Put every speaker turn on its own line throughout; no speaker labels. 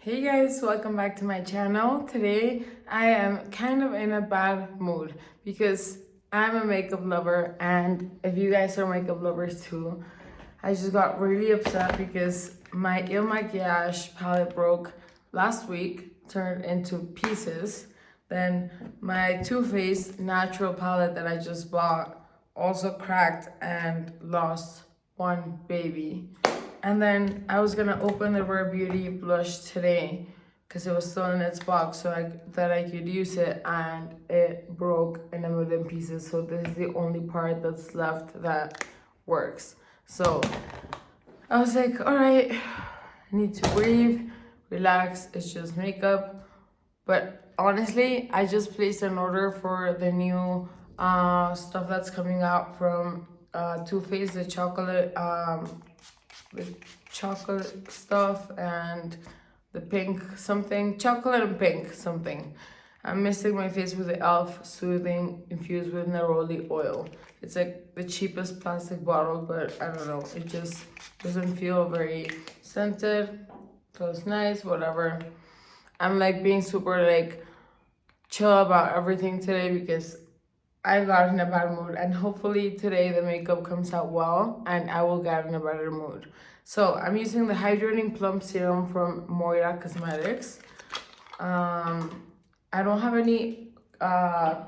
Hey guys, welcome back to my channel. Today I am kind of in a bad mood because I'm a makeup lover, and if you guys are makeup lovers too, I just got really upset because my Il Makiage palette broke last week, turned into pieces. Then my Too Faced natural palette that I just bought also cracked and lost one baby. And then I was gonna open the Rare Beauty blush today because it was still in its box so that I could use it, and it broke in a million pieces. So this is the only part that's left that works. So I was like, all right, I need to breathe, relax, it's just makeup. But honestly, I just placed an order for the new stuff that's coming out from Too Faced, the chocolate stuff and the pink something, chocolate and pink something. I'm misting my face with the e.l.f. Soothing infused with neroli oil. It's like the cheapest plastic bottle, but I don't know, it just doesn't feel very scented. Feels nice, whatever. I'm like being super like chill about everything today because I got in a bad mood, and hopefully today the makeup comes out well and I will get in a better mood. So I'm using the Hydrating Plump Serum from Moira Cosmetics. I don't have any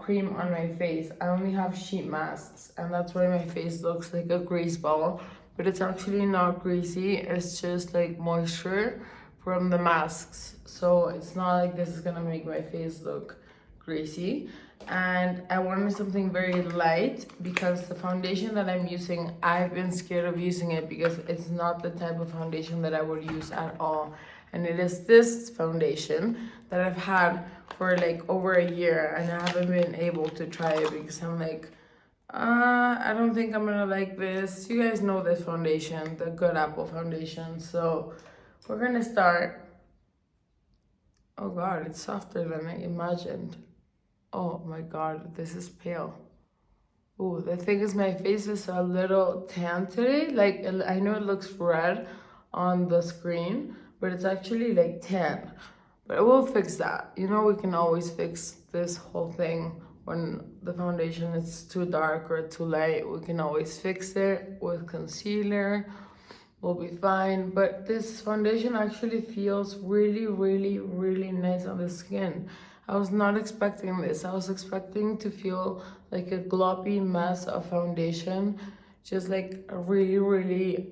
cream on my face. I only have sheet masks, and that's why my face looks like a grease ball. But it's actually not greasy, it's just like moisture from the masks. So it's not like this is gonna make my face look greasy. And I wanted something very light because the foundation that I'm using, I've been scared of using it because it's not the type of foundation that I would use at all. And it is this foundation that I've had for like over a year, and I haven't been able to try it because I'm like, I don't think I'm gonna like this. You guys know this foundation, the Good Apple foundation. So we're gonna start. Oh God, it's softer than I imagined. Oh my God, this is pale. Oh, the thing is my face is a little tan today. Like, I know it looks red on the screen, but it's actually like tan. But we'll fix that. You know, we can always fix this whole thing when the foundation is too dark or too light. We can always fix it with concealer. We'll be fine. But this foundation actually feels really, really, really nice on the skin. I was not expecting this. I was expecting to feel like a gloppy mess of foundation, just like a really, really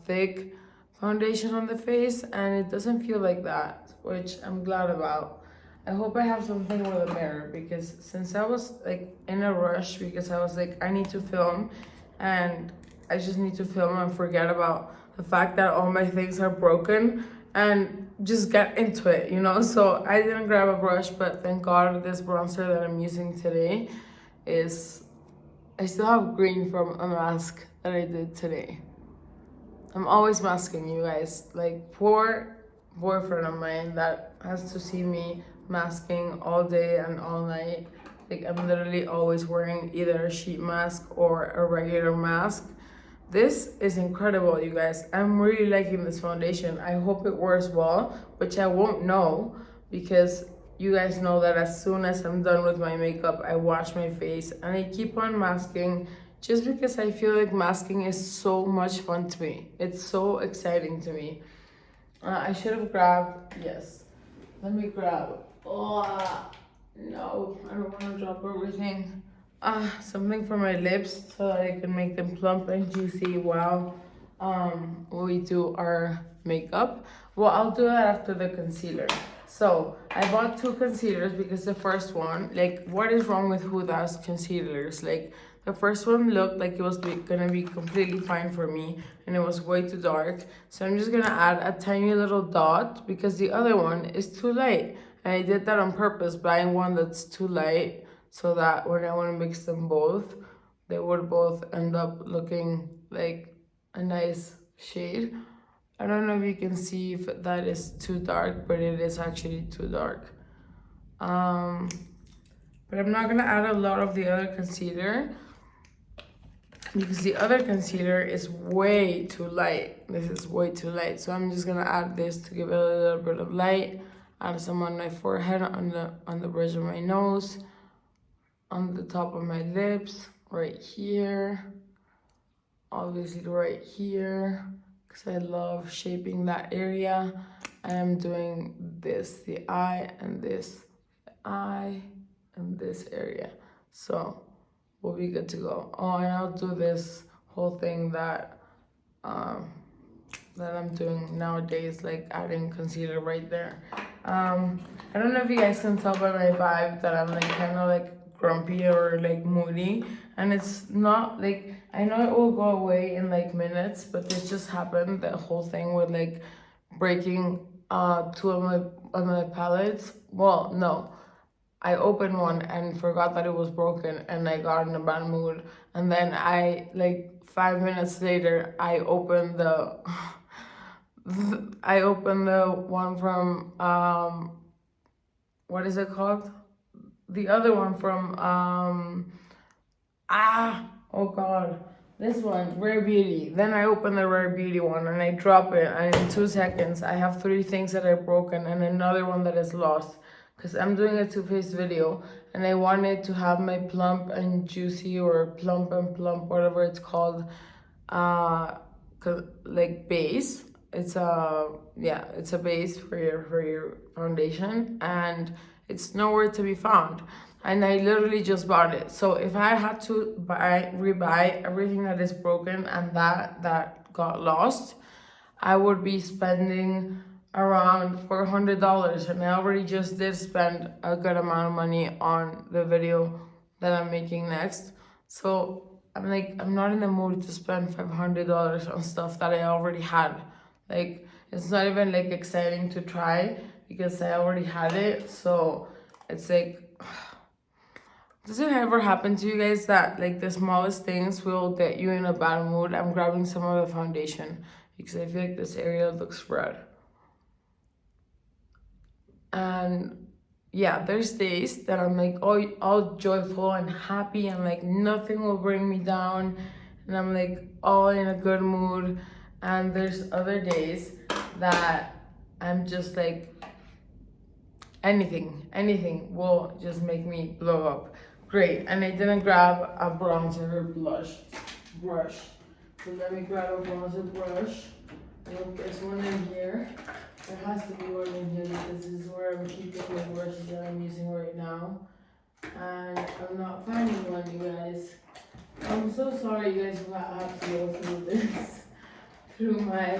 thick foundation on the face, and it doesn't feel like that, which I'm glad about. I hope I have something with a mirror because since I was like in a rush because I was like, I need to film, and I just need to film and forget about the fact that all my things are broken and just get into it, you know? So I didn't grab a brush, but thank God this bronzer that I'm using today is, I still have green from a mask that I did today. I'm always masking, you guys. Like, poor boyfriend of mine that has to see me masking all day and all night. Like, I'm literally always wearing either a sheet mask or a regular mask. This is incredible, you guys. I'm really liking this foundation. I hope it wears well, which I won't know because you guys know that as soon as I'm done with my makeup, I wash my face and I keep on masking just because I feel like masking is so much fun to me. It's so exciting to me. I should have grabbed, yes. Let me grab. Oh, no, I don't want to drop everything. Something for my lips so that I can make them plump and juicy while we do our makeup. Well, I'll do that after the concealer. So I bought two concealers because the first one, like, what is wrong with Huda's concealers? Like, the first one looked like it was gonna be completely fine for me, and it was way too dark. So I'm just gonna add a tiny little dot because the other one is too light. And I did that on purpose, buying one that's too light so that when I want to mix them both, they would both end up looking like a nice shade. I don't know if you can see if that is too dark, but it is actually too dark. But I'm not gonna add a lot of the other concealer because the other concealer is way too light. This is way too light. So I'm just gonna add this to give it a little bit of light. Add some on my forehead, on the bridge of my nose, on the top of my lips, right here, obviously right here, because I love shaping that area. And I'm doing this, the eye, and this eye, and this area. So we'll be good to go. Oh, and I'll do this whole thing that I'm doing nowadays, like adding concealer right there. I don't know if you guys can tell by my vibe that I'm like kind of like grumpy or like moody, and it's not like, I know it will go away in like minutes, but this just happened, the whole thing with like breaking two of my palettes. Well, no, I opened one and forgot that it was broken, and I got in a bad mood. And then I, like 5 minutes later, I opened the one from what is it called? The other one from oh god, this one, Rare Beauty. Then I open the Rare Beauty one and I drop it, and in 2 seconds I have 3 things that are broken and another one that is lost. Because I'm doing a Too Faced video and I wanted to have my plump and juicy, or plump and plump, whatever it's called, like base. It's a base for your foundation, and it's nowhere to be found. And I literally just bought it. So if I had to rebuy everything that is broken and that got lost, I would be spending around $400, and I already just did spend a good amount of money on the video that I'm making next. So I'm like, I'm not in the mood to spend $500 on stuff that I already had. Like, it's not even like exciting to try because I already had it. So it's like, does it ever happen to you guys that like the smallest things will get you in a bad mood? I'm grabbing some of the foundation because I feel like this area looks red. And yeah, there's days that I'm like all joyful and happy, and like nothing will bring me down, and I'm like all in a good mood. And there's other days that I'm just like anything will just make me blow up. Great. And I didn't grab a bronzer brush. So let me grab a bronzer brush. Look, there's one in here. There has to be one in here because this is where I'm keeping the brushes that I'm using right now. And I'm not finding one, you guys. I'm so sorry, you guys, will have to go through this. Through my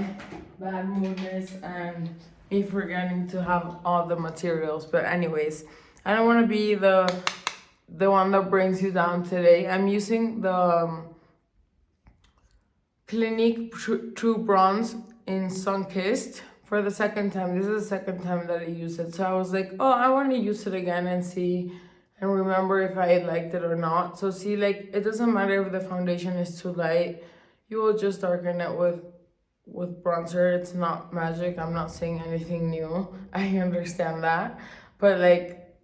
bad moodness and me forgetting to have all the materials. But anyways, I don't want to be the one that brings you down today. I'm using the Clinique True Bronze in Sunkissed for the second time. This is the second time that I use it. So I was like, oh, I want to use it again and see and remember if I liked it or not. So see, like, it doesn't matter if the foundation is too light. You will just darken it with bronzer. It's not magic. I'm not saying anything new. I understand that. But like,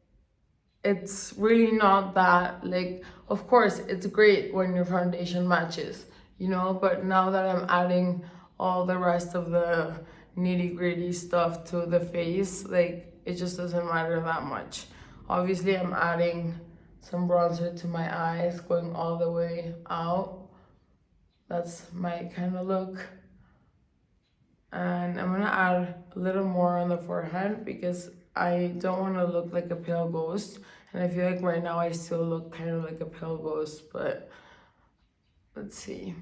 it's really not that, like, of course it's great when your foundation matches, you know, but now that I'm adding all the rest of the nitty-gritty stuff to the face, like, it just doesn't matter that much. Obviously I'm adding some bronzer to my eyes, going all the way out. That's my kind of look. And I'm gonna add a little more on the forehead because I don't want to look like a pale ghost. And I feel like right now I still look kind of like a pale ghost, but let's see.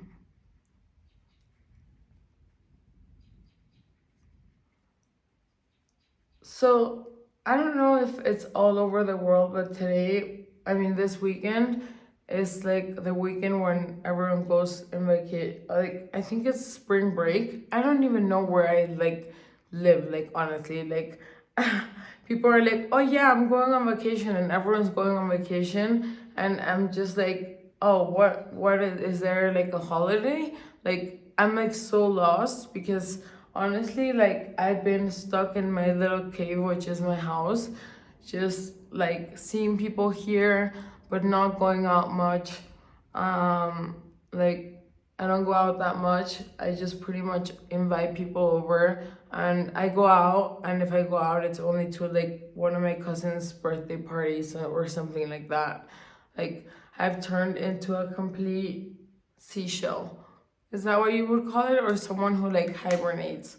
So I don't know if it's all over the world, but this weekend is like the weekend when everyone goes in vacation. Like, I think it's spring break. I don't even know where I like live, like, honestly. Like, people are like, oh yeah, I'm going on vacation, and everyone's going on vacation, and I'm just like, oh, what is there like a holiday? Like, I'm like so lost because honestly, like, I've been stuck in my little cave, which is my house, just like seeing people here but not going out much. Like, I don't go out that much. I just pretty much invite people over, and I go out, and if I go out, it's only to like one of my cousin's birthday parties or something like that. Like, I've turned into a complete seashell. Is that what you would call it? Or someone who like hibernates?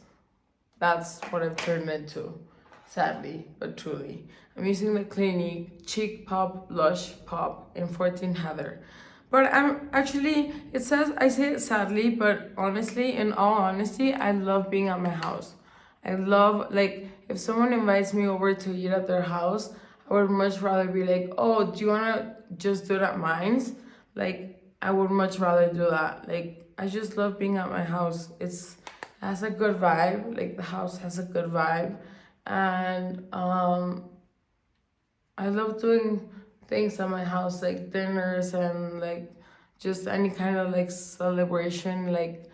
That's what I've turned into, sadly, but truly. I'm using the Clinique Cheek Pop Blush Pop in 14 Heather. But I'm actually, it says, I say it sadly, but honestly, in all honesty, I love being at my house. I love, like, if someone invites me over to eat at their house, I would much rather be like, oh, do you want to just do it at mine's? Like, I would much rather do that. Like, I just love being at my house. It has a good vibe. Like, the house has a good vibe. And I love doing things at my house, like dinners and like just any kind of like celebration. Like,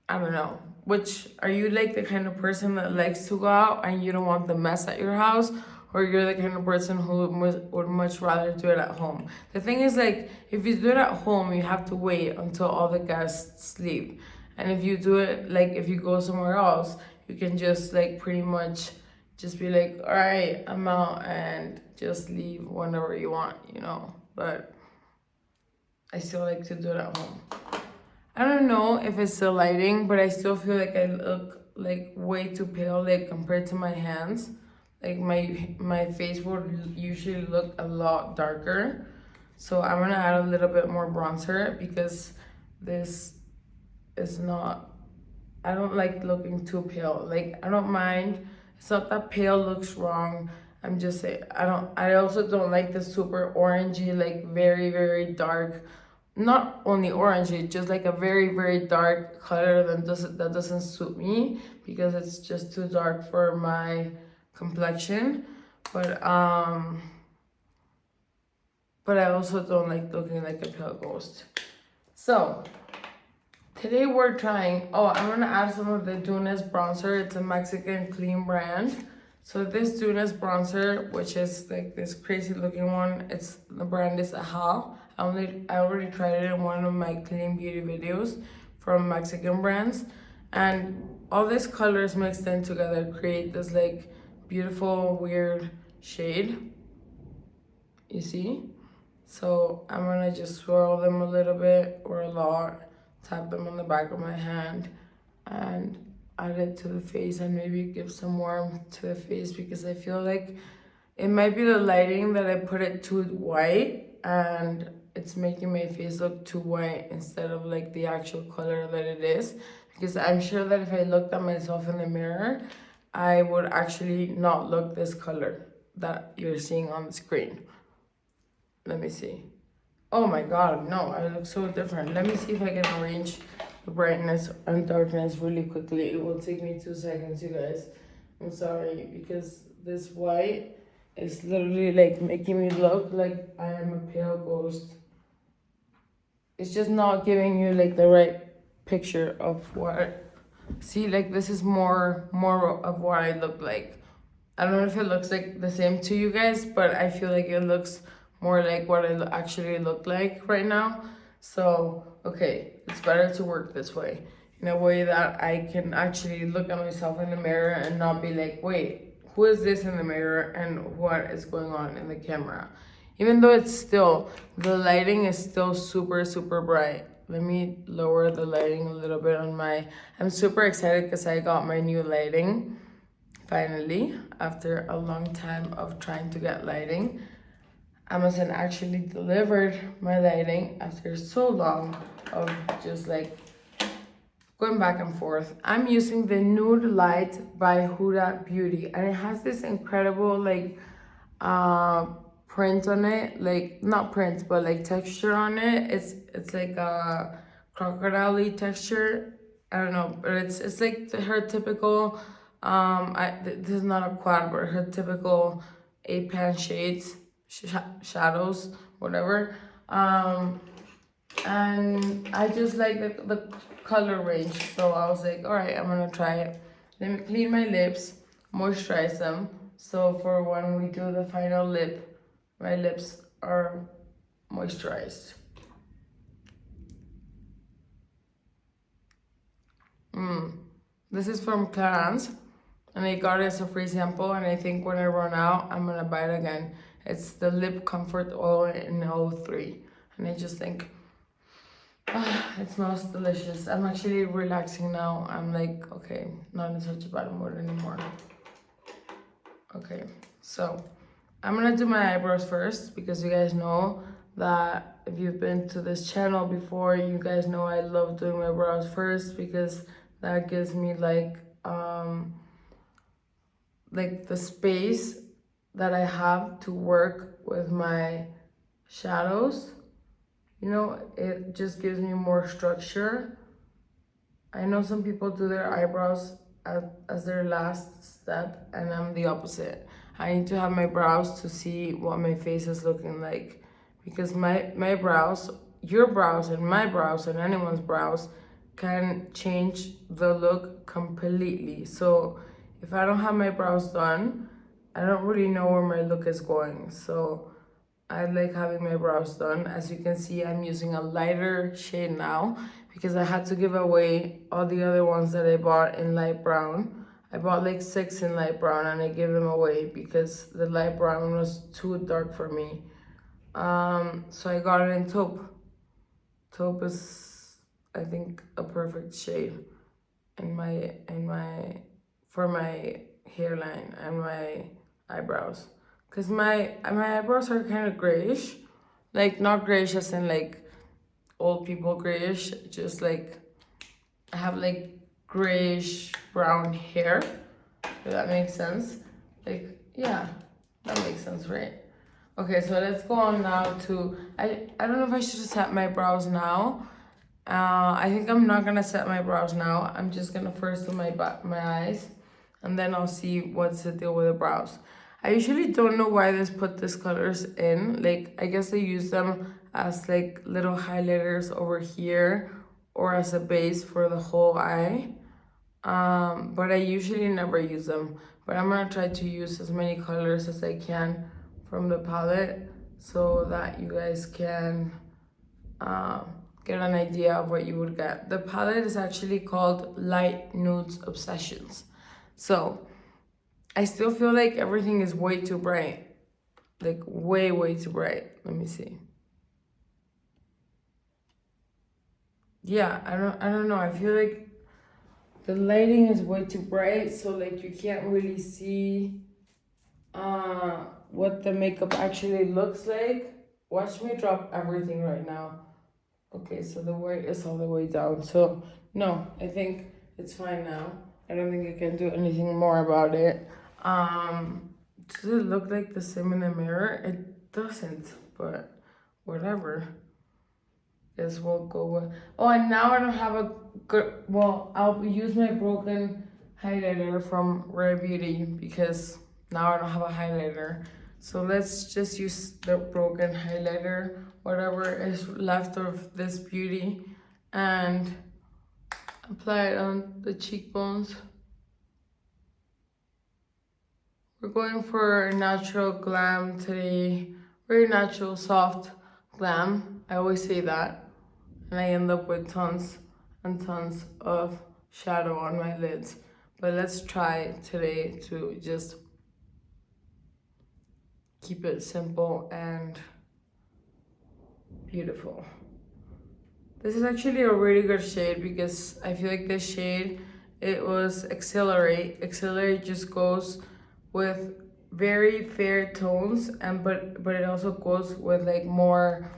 I don't know. Which, are you like the kind of person that likes to go out and you don't want the mess at your house? Or you're the kind of person who would much rather do it at home? The thing is, like, if you do it at home, you have to wait until all the guests leave. And if you do it, like, if you go somewhere else, you can just, like, pretty much just be like, all right, I'm out, and just leave whenever you want, you know? But I still like to do it at home. I don't know if it's the lighting, but I still feel like I look like way too pale, like compared to my hands. Like my face would usually look a lot darker. So I'm gonna add a little bit more bronzer because this is not, I don't like looking too pale. Like, I don't mind. It's not that pale looks wrong. I'm just saying, I also don't like the super orangey, like very, very dark, not only orangey, just like a very, very dark color that doesn't suit me because it's just too dark for my complexion. But I also don't like looking like a pale ghost. So today we're trying, I'm gonna add some of the Dunes bronzer. It's a Mexican clean brand. So this Dunes bronzer, which is like this crazy looking one, the brand is Aha. I already tried it in one of my clean beauty videos from Mexican brands. And all these colors mixed in together create this like beautiful, weird shade. You see? So I'm gonna just swirl them a little bit or a lot, tap them on the back of my hand, and add it to the face and maybe give some warmth to the face because I feel like it might be the lighting that I put it too white and it's making my face look too white instead of like the actual color that it is. Because I'm sure that if I looked at myself in the mirror, I would actually not look this color that you're seeing on the screen. Let me see. Oh my god, no, I look so different. Let me see if I can arrange the brightness and darkness really quickly. It will take me 2 seconds, you guys. I'm sorry, because this white is literally like making me look like I am a pale ghost. It's just not giving you like the right picture of what. See, like this is more of what I look like. I don't know if it looks like the same to you guys, but I feel like it looks more like what I actually look like right now. So, okay, it's better to work this way. In a way that I can actually look at myself in the mirror and not be like, wait, who is this in the mirror and what is going on in the camera? Even though the lighting is still super, super bright. Let me lower the lighting a little bit I'm super excited because I got my new lighting. Finally, after a long time of trying to get lighting, Amazon actually delivered my lighting after so long of just like going back and forth. I'm using the Nude Light by Huda Beauty, and it has this incredible like print on it, like not print but like texture on it. It's like a crocodile texture. I don't know, but it's like her typical this is not a quad, but her typical 8-pan shades, shadows, whatever. And I just like the color range, so I was like, all right, I'm gonna try it. Let me clean my lips, moisturize them, so for when we do the final lip, my lips are moisturized. This is from Clarins, and I got it as a free sample, and I think when I run out, I'm gonna buy it again. It's the Lip Comfort Oil in 03, and I just think, it smells delicious. I'm actually relaxing now. I'm like, okay, not in such a bad mood anymore. Okay, so I'm gonna do my eyebrows first because you guys know that if you've been to this channel before, you guys know I love doing my brows first because that gives me like the space that I have to work with my shadows. You know, it just gives me more structure. I know some people do their eyebrows as their last step, and I'm the opposite. I need to have my brows to see what my face is looking like, because my brows, your brows, and my brows, and anyone's brows can change the look completely. So if I don't have my brows done, I don't really know where my look is going. So I like having my brows done. As you can see, I'm using a lighter shade now because I had to give away all the other ones that I bought in light brown. I bought like 6 in light brown and I gave them away because the light brown was too dark for me. So I got it in taupe. Taupe is, I think, a perfect shade in my for my hairline and my eyebrows. Cause my eyebrows are kind of grayish, like not grayish as in like old people grayish, just like I have like grayish brown hair. If that makes sense. Like yeah, that makes sense, right? Okay, so let's go on now to I don't know if I should set my brows now. I think I'm not gonna set my brows now. I'm just gonna first do my eyes, and then I'll see what's the deal with the brows. I usually don't know why they put these colors in. Like, I guess they use them as like little highlighters over here or as a base for the whole eye. But I usually never use them. But I'm gonna try to use as many colors as I can from the palette so that you guys can get an idea of what you would get. The palette is actually called Light Nudes Obsessions. So I still feel like everything is way too bright. Like way too bright. Let me see. Yeah, I don't know. I feel like the lighting is way too bright, so like you can't really see what the makeup actually looks like. Watch me drop everything right now. Okay, so the white is all the way down. So no, I think it's fine now. I don't think I can do anything more about it. Does it look like the same in the mirror? It doesn't, but whatever. Guess we'll go with. Oh, and now I don't have a good. Well, I'll use my broken highlighter from Rare Beauty because now I don't have a highlighter. So let's just use the broken highlighter, whatever is left of this beauty, and apply it on the cheekbones. We're going for natural glam today. Very natural, soft glam. I always say that. And I end up with tons and tons of shadow on my lids. But let's try today to just keep it simple and beautiful. This is actually a really good shade because I feel like this shade, it was Accelerate. Accelerate just goes with very fair tones, and but it also goes with like more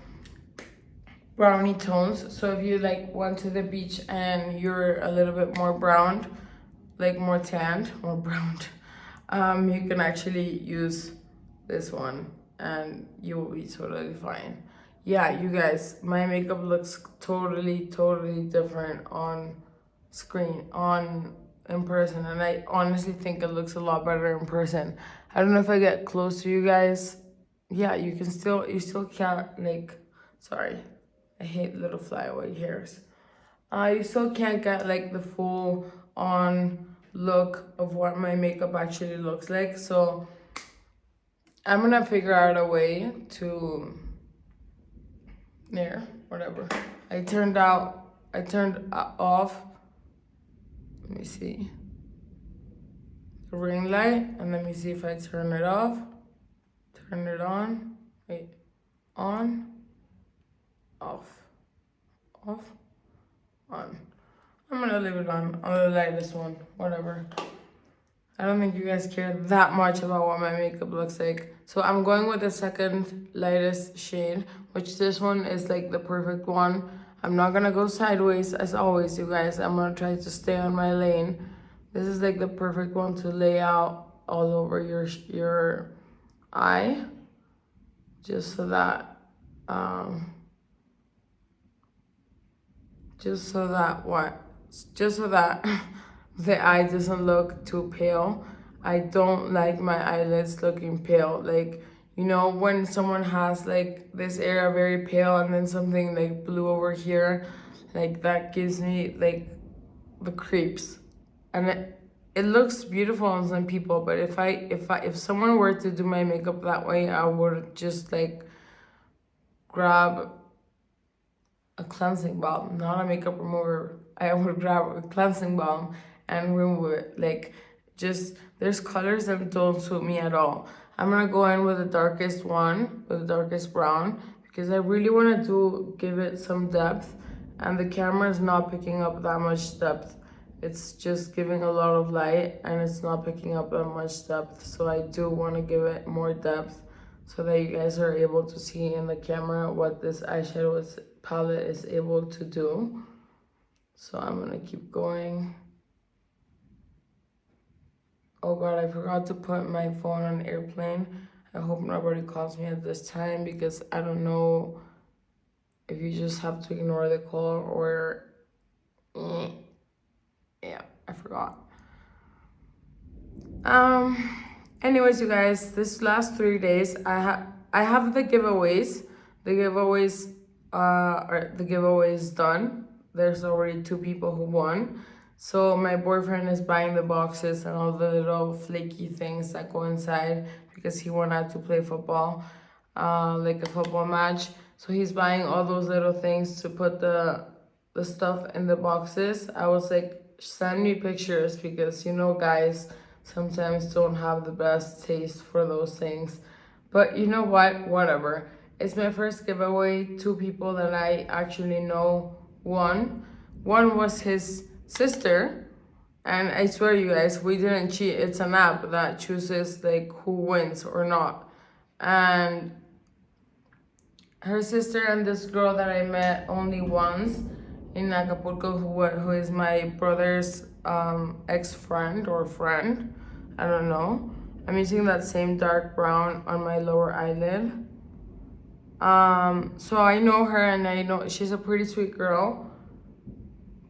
browny tones. So if you like went to the beach and you're a little bit more browned, like more tanned, more browned, you can actually use this one and you will be totally fine. Yeah, you guys, my makeup looks totally different on screen, on in person, and I honestly think it looks a lot better in person. I don't know if I get close to you guys. Yeah, you still can't like, sorry, I hate little flyaway hairs. You still can't get like the full on look of what my makeup actually looks like. So I'm gonna figure out a way to, there, whatever. I turned off Let me see. The ring light, and let me see if I turn it off. Turn it on. Wait. On. Off. Off. On. I'm gonna leave it on the lightest one. Whatever. I don't think you guys care that much about what my makeup looks like. So I'm going with the second lightest shade, which this one is like the perfect one. I'm not gonna go sideways as always, you guys. I'm gonna try to stay on my lane. This is like the perfect one to lay out all over your eye. Just so that, just so that the eye doesn't look too pale. I don't like my eyelids looking pale. Like, you know, when someone has like this area very pale and then something like blue over here, like that gives me like the creeps. And it looks beautiful on some people, but if someone were to do my makeup that way, I would just like grab a cleansing balm, not a makeup remover. I would grab a cleansing balm and remove it. Like, just, there's colors that don't suit me at all. I'm gonna go in with the darkest one, with the darkest brown, because I really want to give it some depth, and the camera is not picking up that much depth. It's just giving a lot of light, and it's not picking up that much depth, so I do want to give it more depth so that you guys are able to see in the camera what this eyeshadow palette is able to do. So I'm gonna keep going. Oh god, I forgot to put my phone on airplane. I hope nobody calls me at this time, because I don't know if you just have to ignore the call or... yeah, I forgot. Anyways, you guys, this last 3 days, I have the giveaways. The giveaways done. There's already 2 people who won. So my boyfriend is buying the boxes and all the little flaky things that go inside, because he went out to play football, like a football match. So he's buying all those little things to put the stuff in the boxes. I was like, send me pictures, because you know guys sometimes don't have the best taste for those things. But you know what? Whatever. It's my first giveaway. 2 people that I actually know won. One was his sister, and I swear you guys, we didn't cheat. It's an app that chooses like who wins or not. And her sister and this girl that I met only once in Acapulco, who is my brother's ex-friend or friend, I don't know. I'm using that same dark brown on my lower eyelid. So I know her, and I know she's a pretty sweet girl,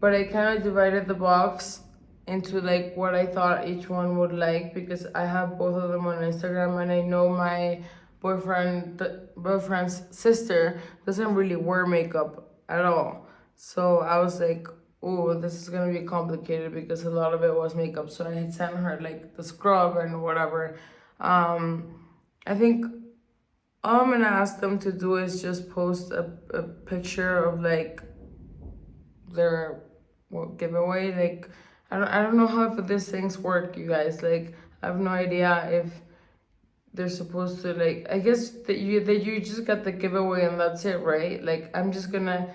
but I kind of divided the box into like what I thought each one would like, because I have both of them on Instagram, and I know my boyfriend's sister doesn't really wear makeup at all. So I was like, oh, this is gonna be complicated, because a lot of it was makeup. So I had sent her like the scrub and whatever. I think all I'm gonna ask them to do is just post a picture of like their giveaway. Like, I don't know how these things work, you guys. Like, I have no idea if they're supposed to, like, I guess that you just got the giveaway and that's it, right? Like, I'm just gonna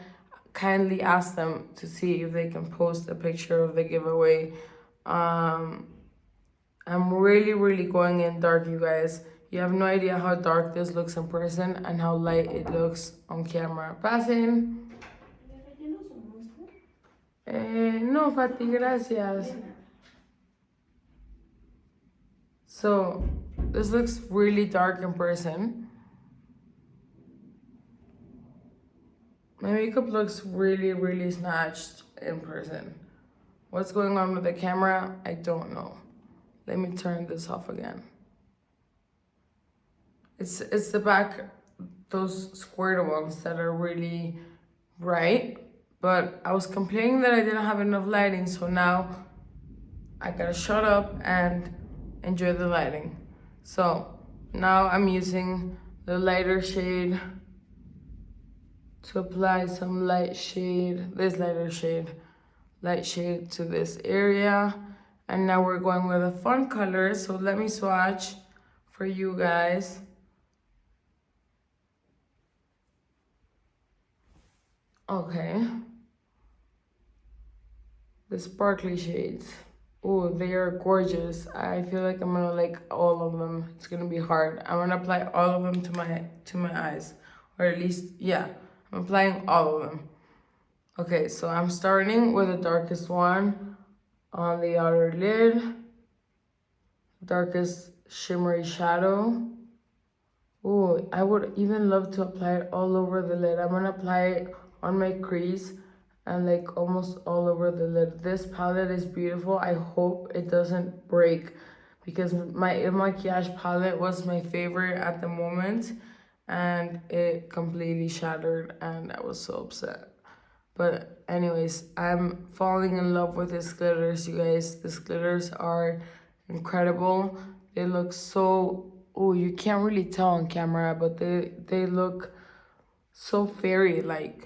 kindly ask them to see if they can post a picture of the giveaway. I'm really going in dark, you guys. You have no idea how dark this looks in person and how light it looks on camera. Pasen. No, Fati, gracias. So, this looks really dark in person. My makeup looks really snatched in person. What's going on with the camera? I don't know. Let me turn this off again. It's the back, those squared ones that are really bright. But I was complaining that I didn't have enough lighting, so now I gotta shut up and enjoy the lighting. So now I'm using the lighter shade to apply some light shade, this lighter shade, light shade to this area. And now we're going with a fun color. So let me swatch for you guys. Okay. The sparkly shades. Oh, they are gorgeous. I feel like I'm gonna like all of them. It's gonna be hard. I'm gonna apply all of them to my eyes. Or at least, yeah. I'm applying all of them. Okay, so I'm starting with the darkest one on the outer lid. Darkest shimmery shadow. Oh, I would even love to apply it all over the lid. I'm gonna apply it on my crease and like almost all over the lid. This palette is beautiful. I hope it doesn't break because my Il Makiage palette was my favorite at the moment and it completely shattered and I was so upset. But anyways, I'm falling in love with these glitters, you guys. These glitters are incredible. They look so, oh, you can't really tell on camera, but they look so fairy-like.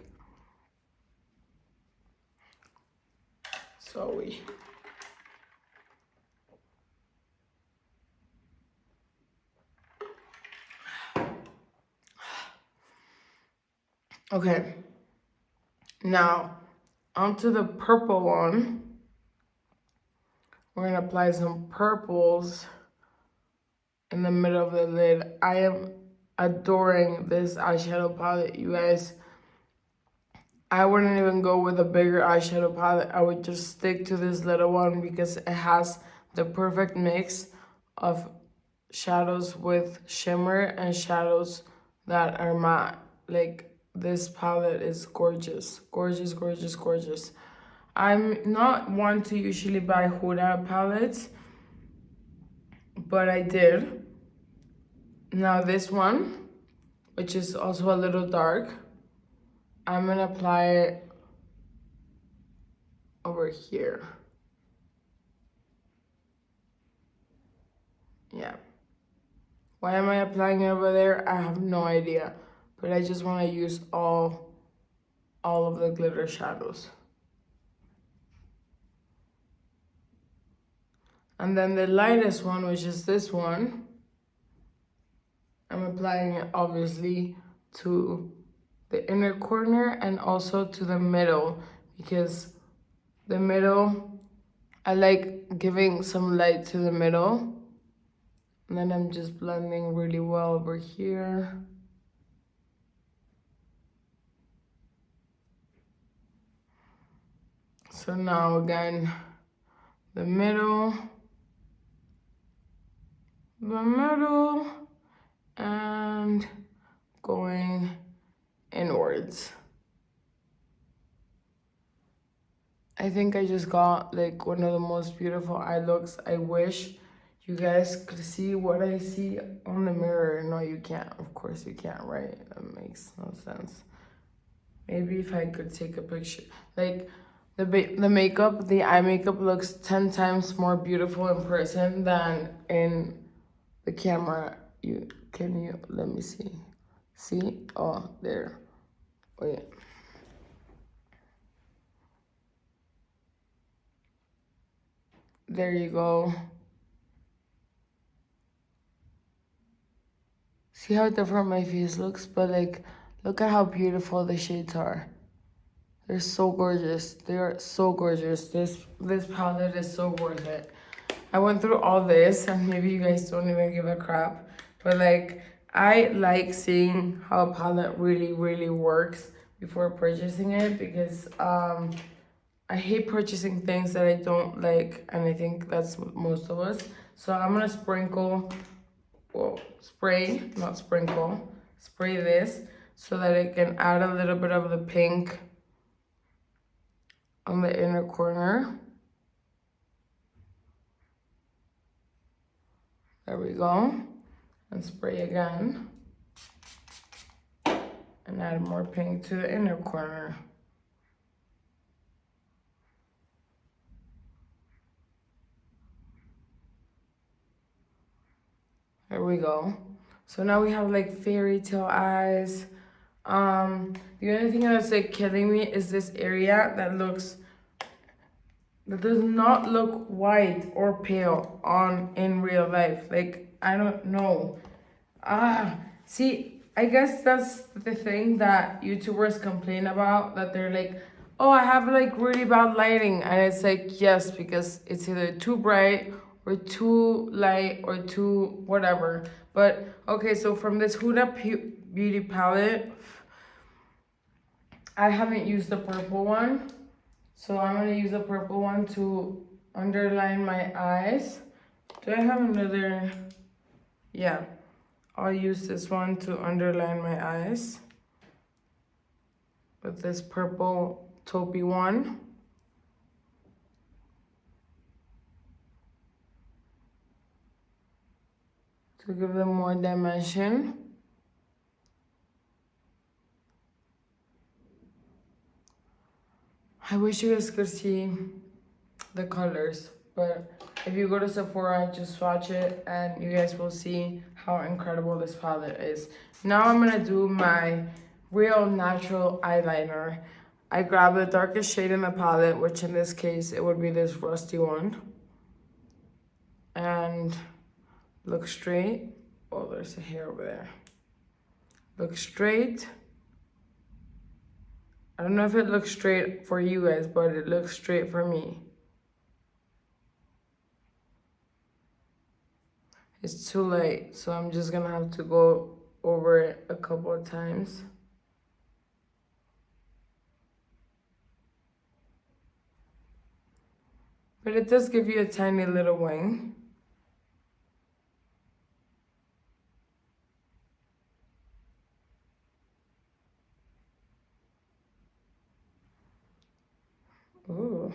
Sorry. Okay. Now, onto the purple one. We're gonna apply some purples in the middle of the lid. I am adoring this eyeshadow palette, you guys. I wouldn't even go with a bigger eyeshadow palette. I would just stick to this little one because it has the perfect mix of shadows with shimmer and shadows that are matte. Like, this palette is gorgeous. Gorgeous, gorgeous, gorgeous. I'm not one to usually buy Huda palettes, but I did. Now this one, which is also a little dark, I'm gonna apply it over here. Yeah. Why am I applying it over there? I have no idea. But I just want to use all of the glitter shadows. And then the lightest one, which is this one, I'm applying it obviously to the inner corner and also to the middle, because the middle, I like giving some light to the middle. And then I'm just blending really well over here. So now again, the middle, and going inwards. I think I just got like one of the most beautiful eye looks. I wish you guys could see what I see on the mirror. No, you can't. Of course you can't, right? That makes no sense. Maybe if I could take a picture. Like, the makeup, the eye makeup looks 10 times more beautiful in person than in the camera. Let me see. See? Oh, there. Wait. There you go. See how different my face looks? But like, look at how beautiful the shades are. They're so gorgeous. They are so gorgeous. This palette is so worth it. I went through all this, and maybe you guys don't even give a crap, but like, I like seeing how a palette really, really works before purchasing it, because I hate purchasing things that I don't like, and I think that's most of us. So I'm gonna not sprinkle, spray this so that it can add a little bit of the pink on the inner corner. There we go. And spray again. And add more pink to the inner corner. There we go. So now we have like fairy tale eyes. The only thing that's like killing me is this area that looks That does not look white or pale on in real life. Like, I don't know. See, I guess that's the thing that YouTubers complain about, that they're like, oh, I have like really bad lighting. And it's like, yes, because it's either too bright or too light or too whatever. But okay, so from this Huda Beauty palette, I haven't used the purple one. So I'm going to use the purple one to underline my eyes. Do I have another? Yeah. I'll use this one to underline my eyes with this purple taupey one. To give them more dimension. I wish you guys could see the colors, but if you go to Sephora, just swatch it and you guys will see how incredible this palette is. Now I'm gonna do my real natural eyeliner. I grabbed the darkest shade in the palette, which in this case, it would be this rusty one. And look straight. Oh, there's a hair over there. Look straight. I don't know if it looks straight for you guys, but it looks straight for me. It's too late, so I'm just gonna have to go over it a couple of times. But it does give you a tiny little wing. Ooh,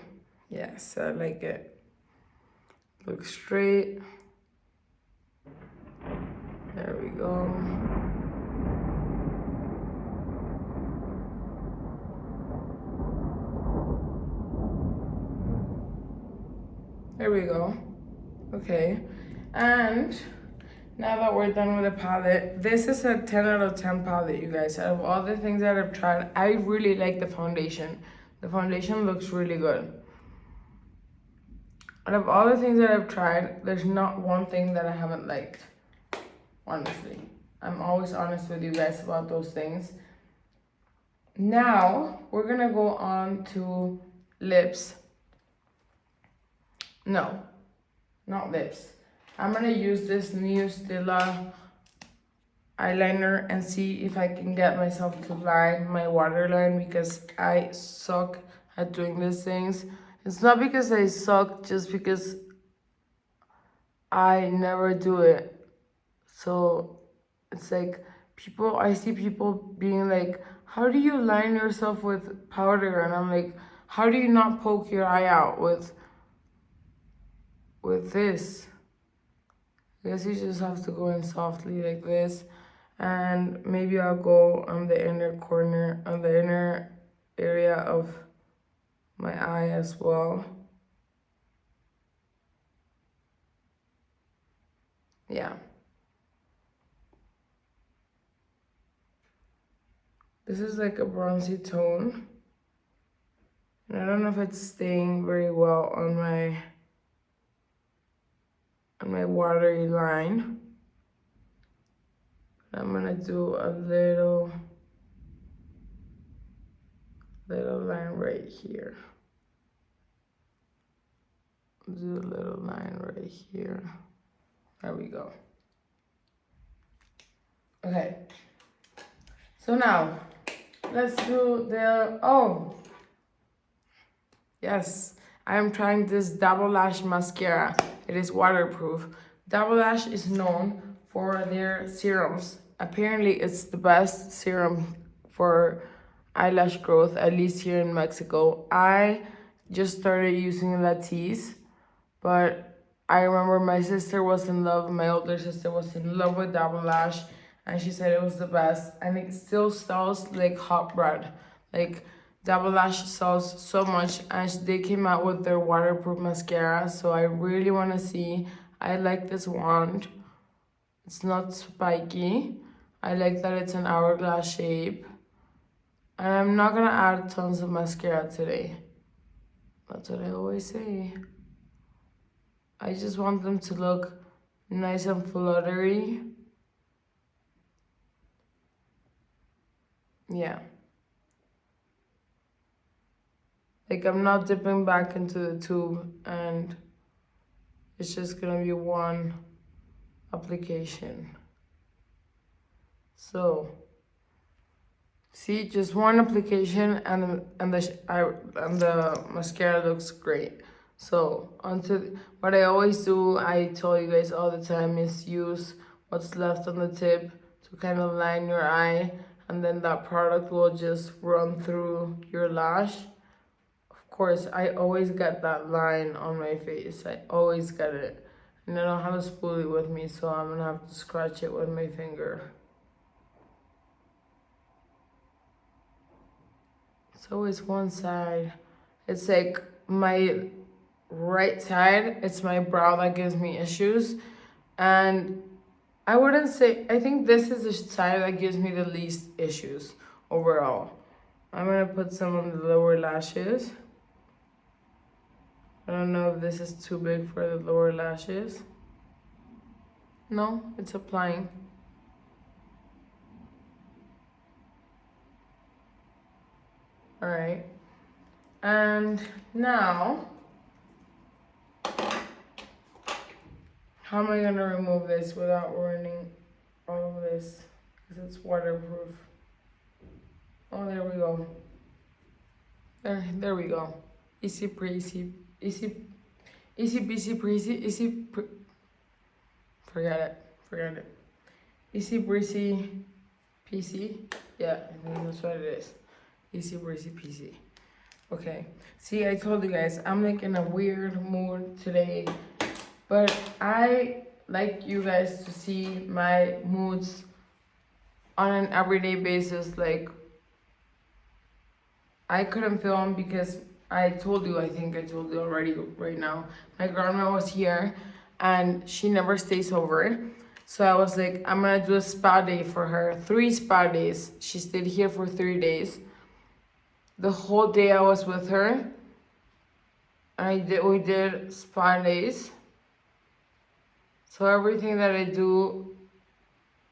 yes, I like it. Look straight. There we go. There we go. Okay. And now that we're done with the palette, this is a 10 out of 10 palette, you guys. Out of all the things that I've tried, I really like the foundation. The foundation looks really good. Out of all the things that I've tried, there's not one thing that I haven't liked. Honestly. I'm always honest with you guys about those things. Now, we're gonna go on to lips. No, not lips. I'm gonna use this new Stila eyeliner and see if I can get myself to line my waterline, because I suck at doing these things. It's not because I suck, just because I never do it. So it's like I see people being like, how do you line yourself with powder? And I'm like, how do you not poke your eye out with this? I guess you just have to go in softly like this. And maybe I'll go on the inner corner, on the inner area of my eye as well. Yeah. This is like a bronzy tone. And I don't know if it's staying very well on my watery line. I'm gonna do a little line right here. Do a little line right here. There we go. Okay. So now, let's do the, yes, I am trying this Double Lash mascara. It is waterproof. Double Lash is known for their serums. Apparently, it's the best serum for eyelash growth, at least here in Mexico. I just started using Latisse, but I remember my sister was in love, my older sister was in love with Double Lash, and she said it was the best, and it still sells like hot bread. Like, Double Lash sells so much, and they came out with their waterproof mascara, so I really want to see. I like this wand. It's not spiky. I like that it's an hourglass shape. And I'm not going to add tons of mascara today. That's what I always say. I just want them to look nice and fluttery. Yeah. Like I'm not dipping back into the tube and it's just gonna be one application. So, see, just one application and the mascara looks great. So, onto what I always do, I tell you guys all the time, is use what's left on the tip to kind of line your eye, and then that product will just run through your lash. Of course, I always get that line on my face. I always get it. And I don't have a spoolie with me, so I'm gonna have to scratch it with my finger. It's always one side. It's like my right side, it's my brow that gives me issues. And I wouldn't say, I think this is the side that gives me the least issues overall. I'm gonna put some on the lower lashes. I don't know if this is too big for the lower lashes. No, it's applying. All right. And now, how am I gonna remove this without ruining all of this? Because it's waterproof. Oh, there we go. There we go. Easy peasy, easy peasy, forget it. Easy breezy, peasy. Yeah, I think that's what it is. Easy breezy, peasy. Okay. See, I told you guys, I'm like in a weird mood today, but I like you guys to see my moods on an everyday basis. Like, I couldn't film because I told you, I think I told you already right now. My grandma was here and she never stays over. So I was like, I'm gonna do a spa day for her. 3 spa days. She stayed here for 3 days. The whole day I was with her. We did spa days. So everything that I do,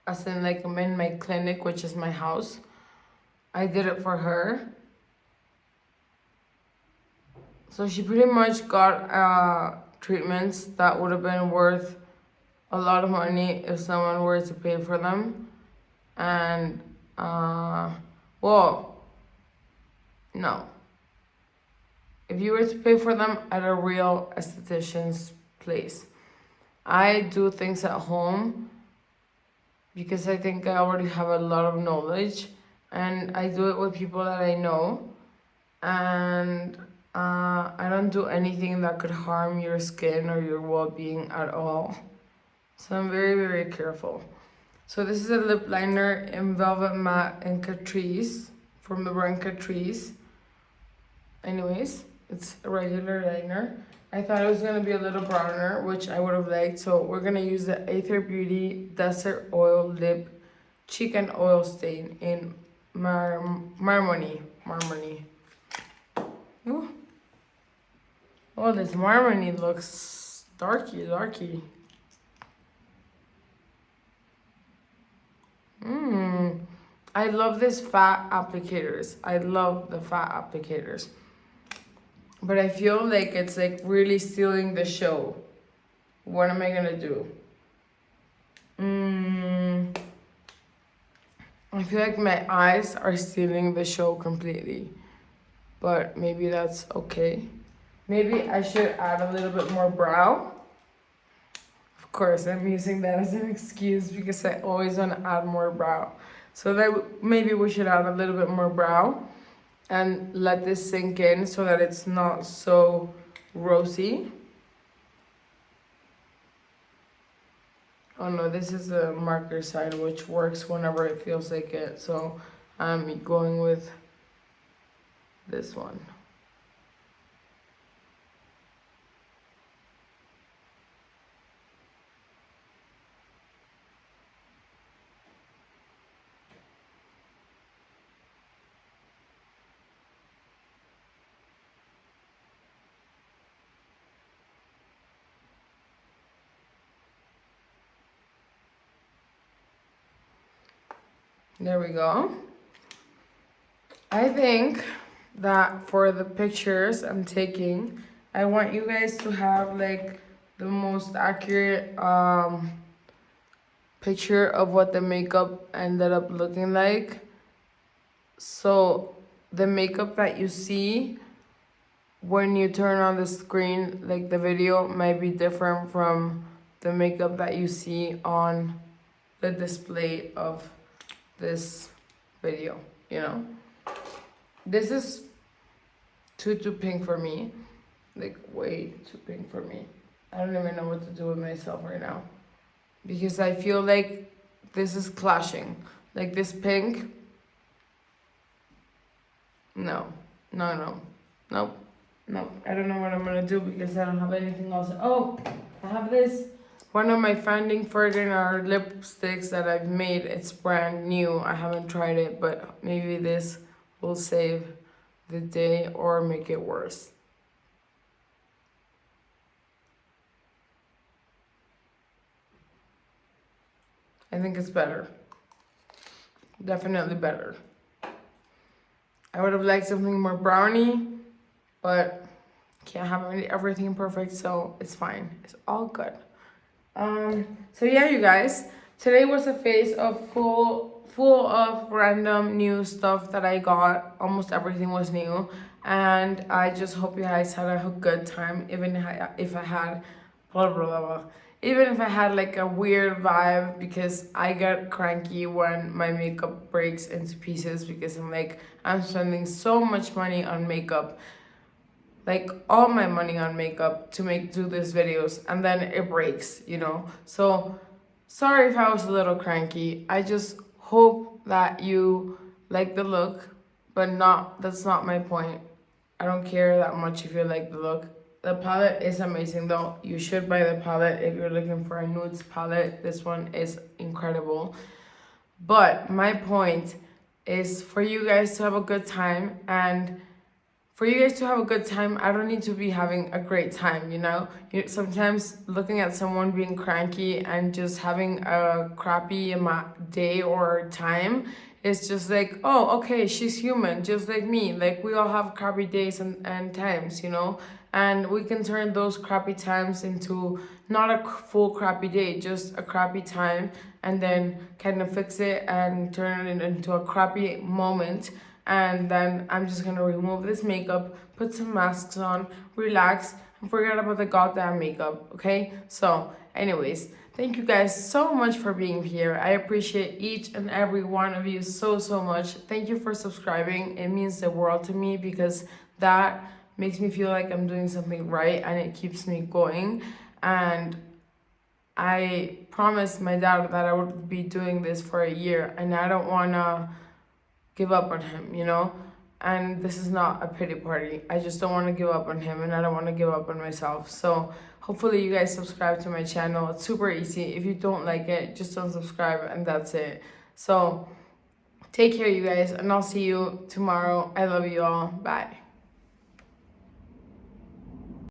as in like I'm in my clinic, which is my house, I did it for her. So she pretty much got treatments that would have been worth a lot of money if someone were to pay for them. And, well, no. If you were to pay for them at a real esthetician's place. I do things at home because I think I already have a lot of knowledge. And I do it with people that I know. And I don't do anything that could harm your skin or your well-being at all. So I'm very, very careful. So this is a lip liner in Velvet Matte and Catrice from the brand Catrice. Anyways, it's a regular liner. I thought it was gonna be a little browner, which I would have liked. So we're gonna use the Aether Beauty Desert Oil Lip Cheek and Oil Stain in Marmony. Ooh. Oh, this Marmony looks darky. I love this fat applicators. I love the fat applicators. But I feel like it's like really stealing the show. What am I gonna do? I feel like my eyes are stealing the show completely. But maybe that's okay. Maybe I should add a little bit more brow. Of course, I'm using that as an excuse because I always want to add more brow. So that maybe we should add a little bit more brow and let this sink in so that it's not so rosy. Oh no, this is the marker side, which works whenever it feels like it. So I'm going with this one. There we go. I think that for the pictures I'm taking, I want you guys to have like the most accurate picture of what the makeup ended up looking like. So the makeup that you see when you turn on the screen, like the video, might be different from the makeup that you see on the display of this video, you know? This is too pink for me. Like way too pink for me. I don't even know what to do with myself right now. Because I feel like this is clashing. Like this pink. No. Nope. I don't know what I'm gonna do because I don't have anything else. Oh, I have this. One of my Finding Ferdinand lipsticks that I've made. It's brand new. I haven't tried it, but maybe this will save the day or make it worse. I think it's better. Definitely better. I would have liked something more brownie, but can't have everything perfect, so it's fine. It's all good. So yeah, you guys, today was a phase of full of random new stuff that I got. Almost everything was new, and I just hope you guys had a good time, even if I had blah blah blah blah. Even if I had like a weird vibe, because I get cranky when my makeup breaks into pieces, because I'm spending so much money on makeup, like all my money on makeup to do these videos, and then it breaks, you know? So sorry if I was a little cranky. I just hope that you like the look, but that's not my point. I don't care that much if you like the look. The palette is amazing though. You should buy the palette if you're looking for a nudes palette. This one is incredible. But my point is for you guys to have a good time, and for you guys to have a good time, I don't need to be having a great time, you know? Sometimes looking at someone being cranky and just having a crappy day or time is just like, oh, okay, she's human, just like me. Like, we all have crappy days and times, you know? And we can turn those crappy times into not a full crappy day, just a crappy time, and then kind of fix it and turn it into a crappy moment. And then I'm just gonna remove this makeup, put some masks on, relax, and forget about the goddamn makeup, okay? So, anyways, thank you guys so much for being here. I appreciate each and every one of you so much. Thank you for subscribing. It means the world to me, because that makes me feel like I'm doing something right, and it keeps me going. And I promised my dad that I would be doing this for a year, and I don't wanna give up on him, you know? And this is not a pity party. I just don't want to give up on him, and I don't want to give up on myself. So hopefully you guys subscribe to my channel. It's super easy. If you don't like it, just don't subscribe, and that's it. So take care, you guys, and I'll see you tomorrow. I love you all. Bye.